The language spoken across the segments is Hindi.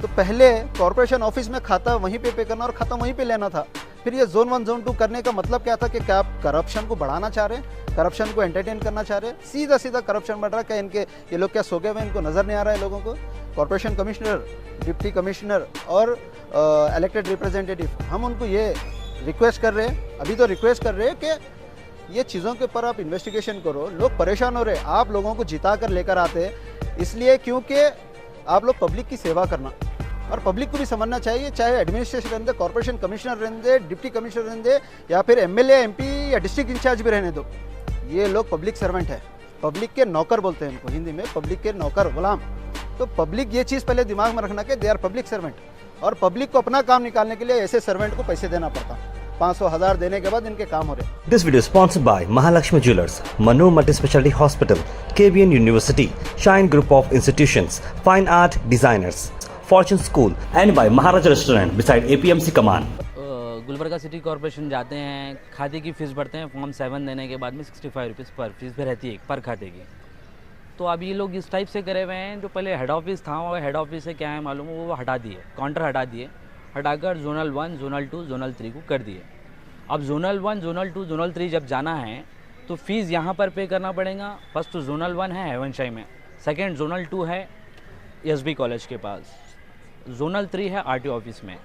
तो पहले कॉरपोरेशन ऑफिस में खाता वहीं पे करना और खाता वहीं पे लेना था। फिर ये जोन 1 जोन 2 करने का मतलब क्या था कि क्या आप करप्शन को बढ़ाना चाह रहे हैं, करप्शन को एंटरटेन करना चाह रहे हैं? सीधा सीधा करप्शन बढ़ रहा है। क्या इनके ये लोग क्या सो गए हुए, इनको नज़र नहीं आ रहा है लोगों को? कॉरपोरेशन कमिश्नर, डिप्टी कमिश्नर और इलेक्टेड रिप्रेजेंटेटिव, हम उनको ये रिक्वेस्ट कर रहे हैं, अभी तो रिक्वेस्ट कर रहे हैं कि ये चीज़ों के ऊपर आप इन्वेस्टिगेशन करो। लोग परेशान हो रहे हैं, आप लोगों को जिता कर लेकर आते हैं इसलिए क्योंकि आप लोग पब्लिक की सेवा करना, और पब्लिक को भी समझना चाहिए, चाहे एडमिनिस्ट्रेशन रहने दे, कॉर्पोरेशन कमिश्नर रहने दे, डिप्टी कमिश्नर रहने दे, या फिर एमएलए, एमपी या डिस्ट्रिक्ट इंचार्ज भी रहने दो, ये लोग पब्लिक सर्वेंट है, पब्लिक के नौकर बोलते हैं इनको हिंदी में, पब्लिक के नौकर, गुलाम। तो पब्लिक ये चीज़ पहले दिमाग में रखना कि दे आर पब्लिक सर्वेंट, और पब्लिक को अपना काम निकालने के लिए ऐसे सर्वेंट को पैसे देना पड़ता। 500,000 देने के बाद इनके काम हो रहे। This video is sponsored by Mahalakshmi Jewelers, Manu Multispeciality Hospital, KBN University, Shine Group of Institutions, Fine Art Designers, Fortune School, and by Maharaja Restaurant beside APMC Kaman. Gulbarga city corporation जाते हैं, खाते की फ़ीस भरते हैं, फॉर्म 7 देने के बाद में 65 रुपीज़ पर फीस भी रहती है पर खाते की। तो अब ये लोग इस टाइप से करे हुए हैं, जो पहले हेड ऑफिस था वो हेड ऑफिस से क्या है मालूम, वो हटा दिए, काउंटर हटा दिए, हटाकर जोनल 1, जोनल 2, जोनल 3 को कर दिए। अब जोनल 1, जोनल 2, जोनल 3 जब जाना है तो फ़ीस यहाँ पर पे करना पड़ेगा। फर्स्ट तो जोनल 1 है हेवनशाही में, सेकंड जोनल 2 है एसबी कॉलेज के पास, जोनल 3 है आरटीओ ऑफिस में।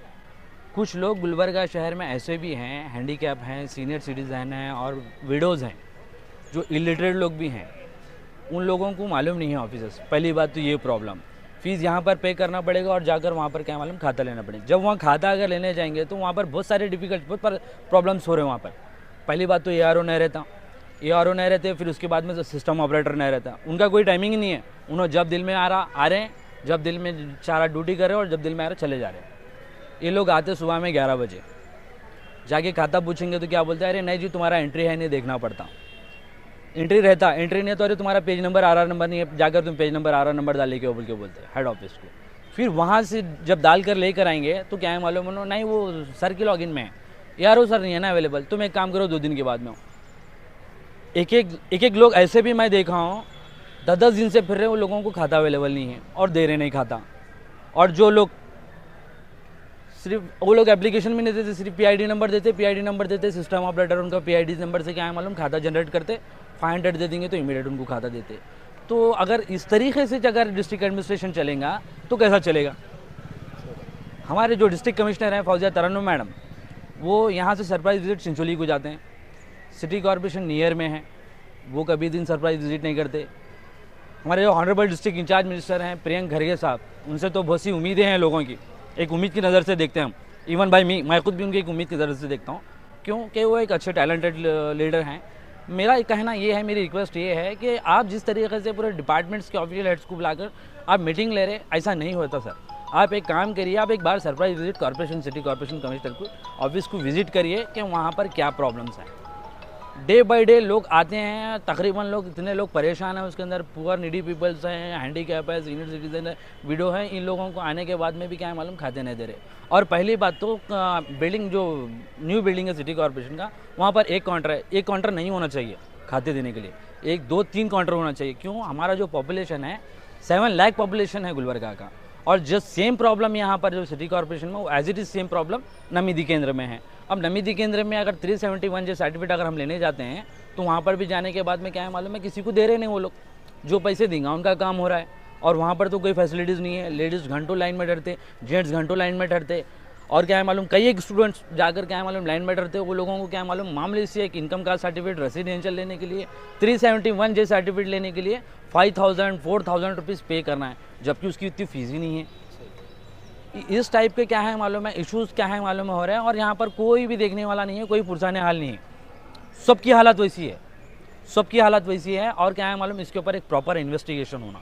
कुछ लोग गुलबर्गा शहर में ऐसे भी हैं, हैंडीकैप हैं, सीनियर सिटीज़न हैं और विडोज़ हैं, जो इलिटरेट लोग भी हैं, उन लोगों को मालूम नहीं है ऑफिस। पहली बात तो ये प्रॉब्लम, फ़ीस यहाँ पर पे करना पड़ेगा और जाकर वहाँ पर क्या मालूम खाता लेना पड़ेगा। जब वहाँ खाता अगर लेने जाएंगे तो वहाँ पर बहुत सारे बहुत प्रॉब्लम्स हो रहे हैं वहाँ पर। पहली बात तो ARO नहीं रहता, ARO नहीं रहते, फिर उसके बाद में सिस्टम ऑपरेटर नहीं रहता, उनका कोई टाइमिंग ही नहीं है। उन्होंने जब दिल में आ रहे हैं, जब दिल में चारा ड्यूटी कर रहे हैं और जब दिल में आ रहे चले जा रहे हैं। ये लोग आते सुबह में 11 बजे, जाके खाता पूछेंगे तो क्या बोलते हैं, अरे नहीं जी तुम्हारा एंट्री है नहीं, देखना पड़ता। एंट्री रहता, एंट्री नहीं तो अरे तुम्हारा पेज नंबर RR नंबर नहीं है, जाकर तुम पेज नंबर RR नंबर डाल के बोल के बोलते हैं हेड ऑफिस को। फिर वहाँ से जब डाल कर लेकर आएंगे तो क्या है मालूम, नहीं वो सर की लॉगिन में है, ARO सर नहीं है ना अवेलेबल, तुम एक काम करो 2 दिन के बाद में। एक लोग ऐसे भी मैं देखा हूँ 10-10 दिन से फिर रहे, वो लोगों को खाता अवेलेबल नहीं है और दे रहे नहीं खाता। और जो लोग सिर्फ वो लोग एप्लीकेशन में नहीं देते, सिर्फ PID नंबर देते, PID नंबर देते, सिस्टम ऑपरेटर उनका PID नंबर से क्या है मालूम खाता जनरेट करते, 500 दे देंगे तो इमीडिएट उनको खाता देते। तो अगर इस तरीके से अगर डिस्ट्रिक्ट एडमिनिस्ट्रेशन चलेगा तो कैसा चलेगा? हमारे जो डिस्ट्रिक्ट कमिश्नर हैं फौजिया तरन्नुम मैडम, वो यहाँ से सरप्राइज विजिट चिंचोली को जाते हैं, सिटी कॉर्पोरेशन नियर में है, वो कभी दिन सरप्राइज विजिट नहीं करते। हमारे जो ऑनरेबल डिस्ट्रिक्ट इंचार्ज मिनिस्टर हैं प्रियंक खरगे साहब, उनसे तो बहुत सी उम्मीदें हैं लोगों की, एक उम्मीद की नज़र से देखते हैं हम। इवन बाई मैं खुद भी उनकी एक उम्मीद की नज़र से देखता हूँ, क्योंकि वो एक अच्छे टैलेंटेड लीडर हैं। मेरा कहना ये है, मेरी रिक्वेस्ट ये है कि आप जिस तरीके से पूरे डिपार्टमेंट्स के ऑफिशियल हेड्स को बुलाकर आप मीटिंग ले रहे, ऐसा नहीं होता सर। आप एक काम करिए, आप एक बार surprise visit corporation city corporation commissioner को ऑफिस को विजिट करिए कि वहाँ पर क्या प्रॉब्लम्स हैं। डे बाय डे लोग आते हैं, तकरीबन लोग इतने लोग परेशान हैं, उसके अंदर पुअर नीडी पीपल्स हैं, हैंडीकैप है, सीनियर सिटीजन है, विडो है, इन लोगों को आने के बाद में भी क्या है मालूम खाते नहीं दे रहे। और पहली बात तो बिल्डिंग जो न्यू बिल्डिंग है सिटी कॉर्पोरेशन का, वहाँ पर एक काउंटर है, एक काउंटर नहीं होना चाहिए खाते देने के लिए, 1, 2, 3 काउंटर होना चाहिए। क्यों? हमारा जो पॉपुलेशन है 7 लाख पॉपुलेशन है गुलबर्गा का, और जस्ट सेम प्रॉब्लम यहाँ पर जो सिटी कॉर्पोरेशन में as it is same problem नमीदी केंद्र में है। अब नमीदी केंद्र में अगर 371 जो सर्टिफिकेट अगर हम लेने जाते हैं तो वहाँ पर भी जाने के बाद में क्या है मालूम है, किसी को दे रहे नहीं, वो लोग जो पैसे देंगे उनका काम हो रहा है, और वहाँ पर तो कोई फैसिलिटीज़ नहीं है। लेडीज़ घंटों लाइन में डरते, जेंट्स घंटों लाइन में डरते, और क्या है मालूम कई एक स्टूडेंट्स जाकर क्या है मालूम लाइन में डरते, वो लोगों को क्या है मालूम मामले से एक इनकम का सर्टिफिकेट रेसिडेंशियल लेने के लिए 371 जे सर्टिफिकेट लेने के लिए 5,000-4,000 रुपीज़ पे करना है, जबकि उसकी इतनी फीस ही नहीं है। इस टाइप के क्या है मालूम है इश्यूज़ क्या है मालूम हो रहे हैं, और यहाँ पर कोई भी देखने वाला नहीं है, कोई पुरसाने हाल नहीं है, सबकी हालत वैसी है, सबकी हालत वैसी है। और क्या है मालूम, इसके ऊपर एक प्रॉपर इन्वेस्टिगेशन होना,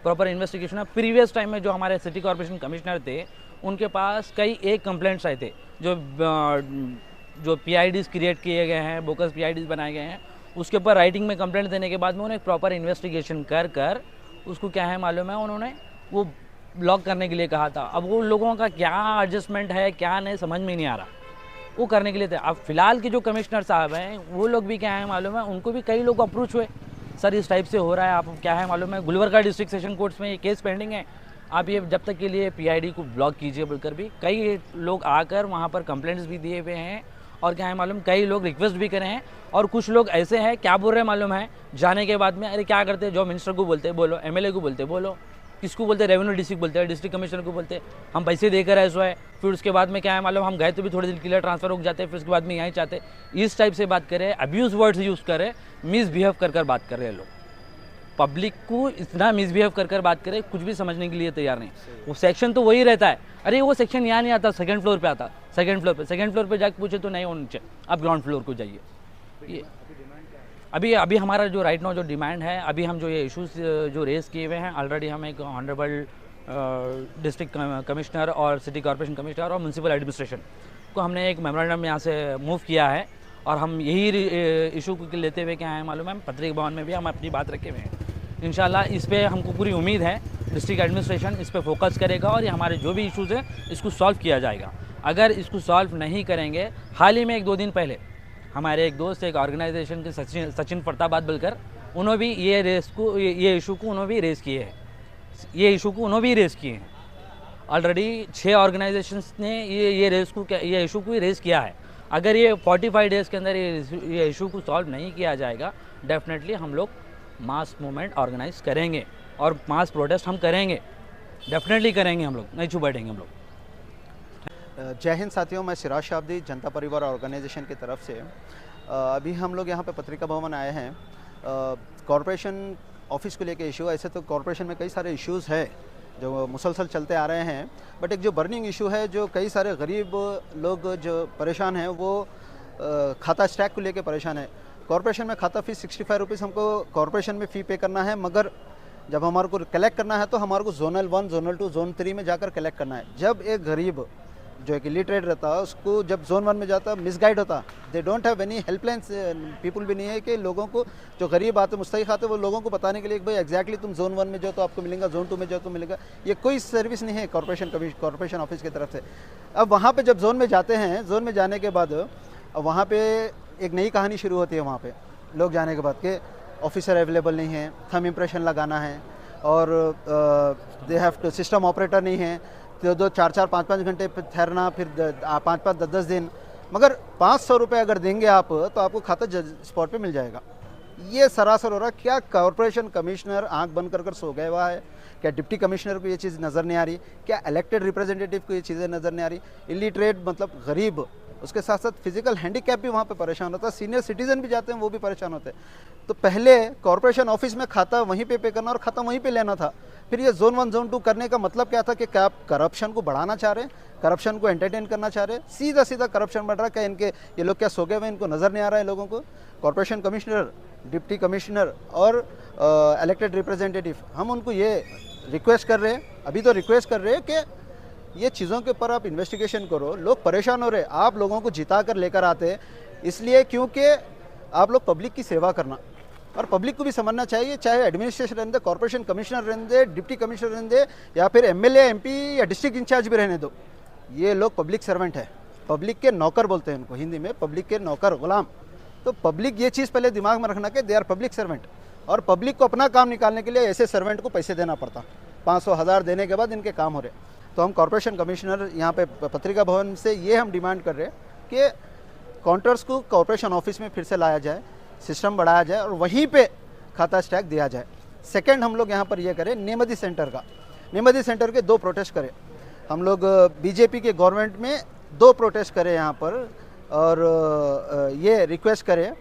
प्रॉपर इन्वेस्टिगेशन है। प्रीवियस टाइम में जो हमारे सिटी कॉर्पोरेशन कमिश्नर थे, उनके पास कई एक कंप्लेंट्स आए थे, जो PIDs क्रिएट किए गए हैं, बोकस PIDs बनाए गए हैं, उसके ऊपर राइटिंग में कंप्लेंट देने के बाद में उन्हें प्रॉपर इन्वेस्टिगेशन कर उसको क्या है मालूम है उन्होंने वो ब्लॉक करने के लिए कहा था। अब वो लोगों का क्या एडजस्टमेंट है क्या नहीं समझ में नहीं आ रहा, वो करने के लिए थे। अब फिलहाल के जो कमिश्नर साहब हैं वो लोग भी क्या है मालूम है, उनको भी कई लोग अप्रोच हुए, सर इस टाइप से हो रहा है, आप क्या है मालूम है गुलबर्गा डिस्ट्रिक्ट सेशन कोर्ट्स में ये केस पेंडिंग है, आप ये जब तक के लिए पीआईडी को ब्लॉक कीजिए बोलकर भी कई लोग आकर वहाँ पर कंप्लेंट्स भी दिए हुए हैं और क्या है मालूम, कई लोग रिक्वेस्ट भी करे हैं और कुछ लोग ऐसे हैं क्या बोल रहे हैं मालूम है, जाने के बाद में अरे क्या करते हैं, जो मिनिस्टर को बोलते हैं बोलो, एमएलए को बोलते हैं बोलो, किसको बोलते हैं, रेवेन्यू डिस्ट्रिक्ट बोलते हैं, डिस्ट्रिक्ट कमिश्नर को बोलते हैं, हम पैसे देकर ऐसा है, फिर उसके बाद में क्या है मालूम, हम गए तो भी थोड़े दिन के लिए ट्रांसफर हो जाते हैं, फिर उसके बाद में यहाँ चाहते, इस टाइप से बात करें, अब्यूज़ वर्ड्स यूज़ करें, मिसबिहेव कर बात कर रहे हैं लोग, पब्लिक को इतना मिसबिहेव कर बात करें, कुछ भी समझने के लिए तैयार नहीं। वो सेक्शन तो वही रहता है, अरे वो सेक्शन यहाँ नहीं आता, सेकंड फ्लोर पे आता, सेकंड फ्लोर पे जाके पूछे तो नहीं हो नीचे, आप ग्राउंड फ्लोर को जाइए। ये अभी हमारा जो राइट नाउ जो डिमांड है, अभी हम जो ये इश्यूज जो रेज़ किए हुए हैं, ऑलरेडी हम एक ऑनरेबल डिस्ट्रिक्ट कमिश्नर और सिटी कॉर्पोरेशन कमिश्नर और म्यूनसिपल एडमिनिस्ट्रेशन को हमने एक मेमोरेंडम यहाँ से मूव किया है और हम यही इशू को लेते हुए क्या है मालूम है, पत्रिका भवन में भी हम अपनी बात रखे हुए हैं। इंशाल्लाह इस पे हमको पूरी उम्मीद है डिस्ट्रिक्ट एडमिनिस्ट्रेशन इस पे फोकस करेगा और ये हमारे जो भी इश्यूज़ हैं इसको सॉल्व किया जाएगा। अगर इसको सॉल्व नहीं करेंगे, हाल ही में 1-2 दिन पहले हमारे एक दोस्त एक ऑर्गेनाइजेशन के सचिन प्रतापाद बोलकर, उन्होंने भी ये इशू को उन्होंने भी रेज़ किए हैं, ये इशू को उन्होंने भी रेज़ किए हैं। ऑलरेडी 6 ऑर्गेनाइजेशंस ने ये इशू को रेज़ किया है। अगर ये 45 डेज़ के अंदर ये इशू को सॉल्व नहीं किया जाएगा, डेफिनेटली हम लोग मास मूवमेंट ऑर्गेनाइज करेंगे और मास प्रोटेस्ट हम करेंगे, डेफिनेटली करेंगे, हम लोग नहीं छुप बैठेंगे हम लोग। जय हिंद साथियों, मैं सिराज शाब्दी जनता परिवार ऑर्गेनाइजेशन की तरफ से अभी हम लोग यहाँ पे पत्रिका भवन आए हैं। कॉरपोरेशन ऑफिस को लेके इशू, ऐसे तो कॉरपोरेशन में कई सारे इश्यूज़ है जो मुसलसल चलते आ रहे हैं, बट एक जो बर्निंग इशू है, जो कई सारे गरीब लोग जो परेशान हैं, वो खाता स्टैक को लेके परेशान है। कॉरपोरेशन में खाता फ़ीस 65 रुपीज़ हमको कॉरपोरेशन में फ़ी पे करना है, मगर जब हमारे को कलेक्ट करना है तो हमारे को जोनल 1, जोनल 2, जोन 3 में जाकर कलेक्ट करना है। जब एक गरीब जो एक इलिटरेट रहता है उसको जब जोन 1 में जाता है, मिसगाइड होता, they don't have any helpline people भी नहीं है कि लोगों को जो गरीब आते मुस्तहिक आते वो लोगों को बताने के लिए कि भाई एग्जैक्टली तुम जोन 1 में जाओ तो आपको मिलेगा, जोन 2 में जाओ तो मिलेगा। ये कोई सर्विस नहीं है कॉरपोरेशन ऑफिस की तरफ से। अब वहाँ पर जब जोन में जाते हैं, जोन में जाने के बाद वहाँ पर एक नई कहानी शुरू होती है। वहाँ पर लोग जाने के बाद के ऑफिसर अवेलेबल नहीं है, थंब इम्प्रेशन लगाना है और they have to, system operator नहीं है, तो 2-4-4, 5-5 घंटे ठहरना, फिर 5-5, 10-10 दिन, मगर 500 रुपये अगर देंगे आप तो आपको खाता स्पॉट पे मिल जाएगा। ये सरासर हो रहा है। क्या कॉरपोरेशन कमिश्नर आंख बंद कर सो गया हुआ है? क्या डिप्टी कमिश्नर को ये चीज़ नज़र नहीं आ रही? क्या इलेक्टेड रिप्रेजेंटेटिव को ये चीज़ें नज़र नहीं आ रही? इलिटरेट मतलब गरीब, उसके साथ साथ फिजिकल हैंडीकैप भी वहाँ पे परेशान होता है, सीनियर सिटीजन भी जाते हैं वो भी परेशान होते हैं। तो पहले कॉरपोरेशन ऑफिस में खाता वहीं पे करना और खाता वहीं पे लेना था। फिर ये जोन 1, जोन 2 करने का मतलब क्या था कि क्या आप करप्शन को बढ़ाना चाह रहे हैं, करप्शन को एंटरटेन करना चाह रहे हैं? सीधा सीधा करप्शन बढ़ रहा है। क्या इनके ये लोग क्या सो गए हुए, इनको नज़र नहीं आ रहा है लोगों को? कॉरपोरेशन कमिश्नर, डिप्टी कमिश्नर और इलेक्टेड रिप्रेजेंटेटिव, हम उनको ये रिक्वेस्ट कर रहे हैं, अभी तो रिक्वेस्ट कर रहे हैं कि ये चीज़ों के ऊपर आप इन्वेस्टिगेशन करो। लोग परेशान हो रहे, आप लोगों को जिता कर लेकर आते इसलिए क्योंकि आप लोग पब्लिक की सेवा करना, और पब्लिक को भी समझना चाहिए, चाहे एडमिनिस्ट्रेशन रहने दे, कॉरपोरेशन कमिश्नर रहने दे, डिप्टी कमिश्नर रहने दे, या फिर एमएलए, एमपी या डिस्ट्रिक्ट इंचार्ज भी रहने दो, ये लोग पब्लिक सर्वेंट है, पब्लिक के नौकर बोलते हैं उनको हिंदी में, पब्लिक के नौकर, गुलाम। तो पब्लिक ये चीज़ पहले दिमाग में रखना कि दे आर पब्लिक सर्वेंट, और पब्लिक को अपना काम निकालने के लिए ऐसे सर्वेंट को पैसे देना पड़ता, 500-1000 देने के बाद इनके काम हो रहे। तो हम कॉरपोरेशन कमिश्नर यहाँ पे पत्रिका भवन से ये हम डिमांड कर रहे हैं कि काउंटर्स को कॉरपोरेशन ऑफिस में फिर से लाया जाए, सिस्टम बढ़ाया जाए और वहीं पे खाता स्टैक दिया जाए। सेकंड, हम लोग यहाँ पर ये करें, नेमदी सेंटर का, नेमदी सेंटर के 2 प्रोटेस्ट करें हम लोग। बीजेपी के गवर्नमेंट में 2 प्रोटेस्ट करें यहाँ पर, और ये रिक्वेस्ट करें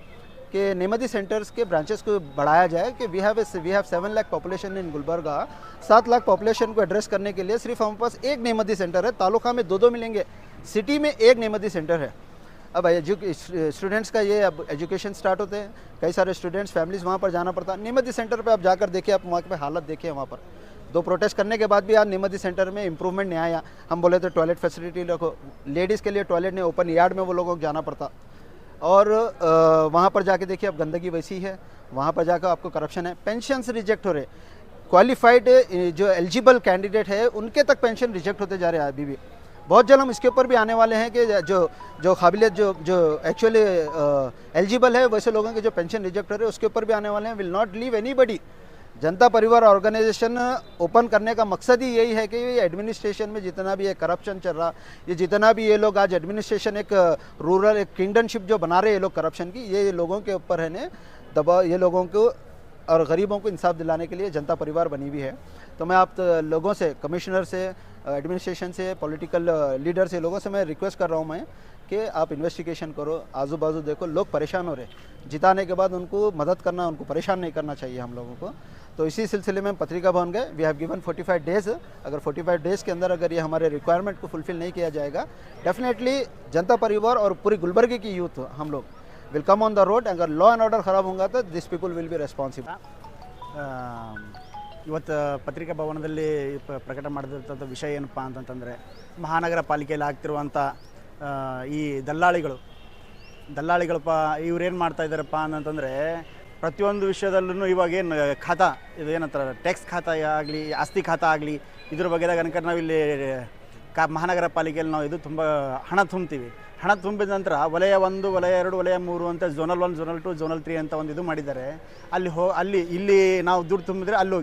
कि नेमदी सेंटर्स के ब्रांचेस को बढ़ाया जाए कि we have 7 lakh population in Gulbarga, 7 lakh population को एड्रेस करने के लिए सिर्फ हमारे पास 1 नेमदी सेंटर है। तालुका में 2-2 मिलेंगे, सिटी में 1 नेमदी सेंटर है। अब स्टूडेंट्स का ये अब एजुकेशन स्टार्ट होते हैं, कई सारे स्टूडेंट्स फैमिलीज वहाँ पर जाना पड़ता है। नेमदी सेंटर पर आप जाकर देखिए, आप वहाँ पे हालत देखिए। वहाँ पर 2 प्रोटेस्ट करने के बाद भी आज नेमदी सेंटर में इंप्रूवमेंट नहीं आया। हम बोले तो टॉयलेट फैसिलिटी रखो, लेडीज़ के लिए टॉयलेट नहीं, ओपन यार्ड में वो लोगों को जाना पड़ता। और वहाँ पर जाके देखिए अब गंदगी वैसी है, वहाँ पर जाकर आपको करप्शन है, पेंशन रिजेक्ट हो रहे, क्वालिफाइड जो एलिजिबल कैंडिडेट है उनके तक पेंशन रिजेक्ट होते जा रहे हैं अभी भी। बहुत जल्द हम इसके ऊपर भी आने वाले हैं कि जो काबिलियत जो एक्चुअली एलिजिबल है वैसे लोगों के जो पेंशन रिजेक्ट हो रहे हैं उसके ऊपर भी आने वाले हैं। विल नॉट लीव एनीबडी जनता परिवार ऑर्गेनाइजेशन ओपन करने का मकसद ही यही है कि एडमिनिस्ट्रेशन में जितना भी ये करप्शन चल रहा, ये जितना भी ये लोग आज एडमिनिस्ट्रेशन एक रूरल एक किंगडमशिप जो बना रहे हैं ये लोग करप्शन की, ये लोगों के ऊपर है ने दबाव, ये लोगों को और गरीबों को इंसाफ दिलाने के लिए जनता परिवार बनी हुई है। तो मैं आप लोगों से, कमिश्नर से, एडमिनिस्ट्रेशन से, पॉलिटिकल लीडर से, लोगों से मैं रिक्वेस्ट कर रहा हूँ मैं कि आप इन्वेस्टिगेशन करो, आजू बाजू देखो, लोग परेशान हो रहे, जिताने के बाद उनको मदद करना, उनको परेशान नहीं करना चाहिए हम लोगों को। तो इसी सिलसिले में पत्रिका भवन गए, वी हैव गिवन 45 डेज़। अगर 45 डेज़ के अंदर अगर ये हमारे रिक्वायरमेंट को फुलफिल नहीं किया जाएगा, डेफिनेटली जनता परिवार और पूरी गुलबर्ग की यूथ हम लोग will come on the road. अगर लॉ एंड ऑर्डर ख़राब होगा तो this people will be responsible. ಇವತ್ತು ಪತ್ರಿಕಾ ಭವನದಲ್ಲಿ ಪ್ರಕಟ ಮಾಡಿದಂಥ ವಿಷಯ ಏನಪ್ಪ ಅಂತಂತಂದರೆ, ಮಹಾನಗರ ಪಾಲಿಕೆಯಲ್ಲಿ ಆಗ್ತಿರುವಂಥ ಈ ದಲ್ಲಾಳಿಗಳಪ್ಪ ಇವ್ರೇನು ಮಾಡ್ತಾ ಇದ್ದಾರಪ್ಪ ಅಂತಂದರೆ, ಪ್ರತಿಯೊಂದು ವಿಷಯದಲ್ಲೂ ಇವಾಗೇನು ಖಾತಾ, ಇದು ಏನಂತಾರೆ ಟ್ಯಾಕ್ಸ್ ಖಾತಾ ಆಗಲಿ, ಆಸ್ತಿ ಖಾತಾ ಆಗಲಿ, ಇದ್ರ ಬಗ್ಗೆದಾಗ ಅನ್ಕ ನಾವಿಲ್ಲಿ ಮಹಾನಗರ ಪಾಲಿಕೆಯಲ್ಲಿ ನಾವು ಇದು ತುಂಬ ಹಣ ತುಂಬ್ತೀವಿ. ಹಣ ತುಂಬಿದ ನಂತರ ವಲಯ 1, ವಲಯ 2, ವಲಯ 3 ಅಂತ ಝೋನಲ್ 1, ಝೋನಲ್ 2, ಝೋನಲ್ 3 ಅಂತ ಒಂದು ಇದು ಮಾಡಿದ್ದಾರೆ. ಇಲ್ಲಿ ನಾವು ದುಡ್ಡು ತುಂಬಿದ್ರೆ ಅಲ್ಲೂ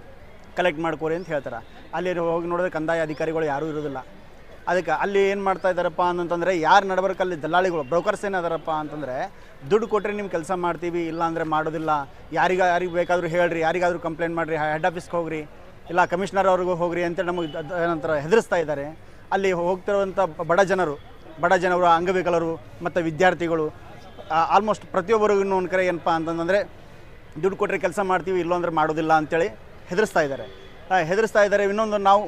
ಕಲೆಕ್ಟ್ ಮಾಡ್ಕೋರಿ ಅಂತ ಹೇಳ್ತಾರೆ. ಅಲ್ಲಿ ಹೋಗಿ ನೋಡಿದ್ರೆ ಕಂದಾಯ ಅಧಿಕಾರಿಗಳು ಯಾರೂ ಇರೋದಿಲ್ಲ. ಅದಕ್ಕೆ ಅಲ್ಲಿ ಏನು ಮಾಡ್ತಾ ಇದ್ದಾರಪ್ಪ ಅಂತಂತಂದರೆ, ಯಾರು ನಡಬರ್ಕಲ್ಲಿ ದಲ್ಲಾಳಿಗಳು, ಬ್ರೋಕರ್ಸ್ ಏನಾದಾರಪ್ಪ ಅಂತಂದರೆ, ದುಡ್ಡು ಕೊಟ್ಟರೆ ನಿಮ್ಮ ಕೆಲಸ ಮಾಡ್ತೀವಿ, ಇಲ್ಲಾಂದರೆ ಮಾಡೋದಿಲ್ಲ, ಯಾರಿಗೆ ಬೇಕಾದರೂ ಹೇಳ್ರಿ, ಯಾರಿಗಾದರೂ ಕಂಪ್ಲೇಂಟ್ ಮಾಡಿರಿ, ಹೆಡ್ ಆಫೀಸ್ಗೆ ಹೋಗ್ರಿ, ಇಲ್ಲ ಕಮಿಷನರ್ ಅವ್ರಿಗೂ ಹೋಗ್ರಿ ಅಂತೇಳಿ ನಮಗೆ ಏನಂತಾರೆ ಹೆದರಿಸ್ತಾ ಇದ್ದಾರೆ. ಅಲ್ಲಿ ಹೋಗ್ತಿರುವಂಥ ಬಡ ಜನರು, ಅಂಗವಿಕಲರು ಮತ್ತು ವಿದ್ಯಾರ್ಥಿಗಳು, ಆಲ್ಮೋಸ್ಟ್ ಪ್ರತಿಯೊಬ್ಬರಿಗೂ ಒಂದು ಕರೆ ಏನಪ್ಪ ಅಂತಂದರೆ, ದುಡ್ಡು ಕೊಟ್ಟರೆ ಕೆಲಸ ಮಾಡ್ತೀವಿ, ಇಲ್ಲಂದ್ರೆ ಮಾಡೋದಿಲ್ಲ ಅಂತೇಳಿ ಹೆದರಿಸ್ತಾ ಇದ್ದಾರೆ. ಇನ್ನೊಂದು ನಾವು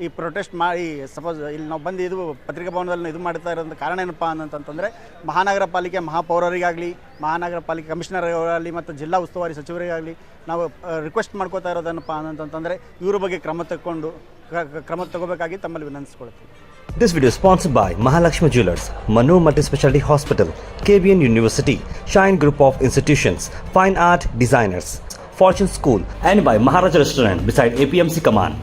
ಈ ಪ್ರೊಟೆಸ್ಟ್ ಮಾಡಿ ಸಪೋಸ್ ಇಲ್ಲಿ ನಾವು ಬಂದು ಇದು ಪತ್ರಿಕಾ ಭವನದಲ್ಲಿ ಇದು ಮಾಡ್ತಾ ಇರೋಂಥ ಕಾರಣ ಏನಪ್ಪ ಅಂತಂತಂದರೆ, ಮಹಾನಗರ ಪಾಲಿಕೆ ಮಹಾಪೌರರಿಗಾಗಲಿ, ಮಹಾನಗರ ಪಾಲಿಕೆ ಕಮಿಷನರ್ ಆಗಲಿ ಮತ್ತು ಜಿಲ್ಲಾ ಉಸ್ತುವಾರಿ ಸಚಿವರಿಗಾಗಲಿ ನಾವು ರಿಕ್ವೆಸ್ಟ್ ಮಾಡ್ಕೋತಾ ಇರೋದೇನಪ್ಪ ಅಂತಂತಂದರೆ, ಇವ್ರ ಬಗ್ಗೆ ಕ್ರಮ ತಗೋಬೇಕಾಗಿ ತಮ್ಮಲ್ಲಿ ವಿನಂತಿಸ್ಕೊಳ್ತೀವಿ. This video is sponsored by Mahalakshmi Jewelers, Manu Multi-Specialty Hospital, KBN University, Shine Group of Institutions, Fine Art Designers, Fortune School, and by Maharaja Restaurant beside APMC Command.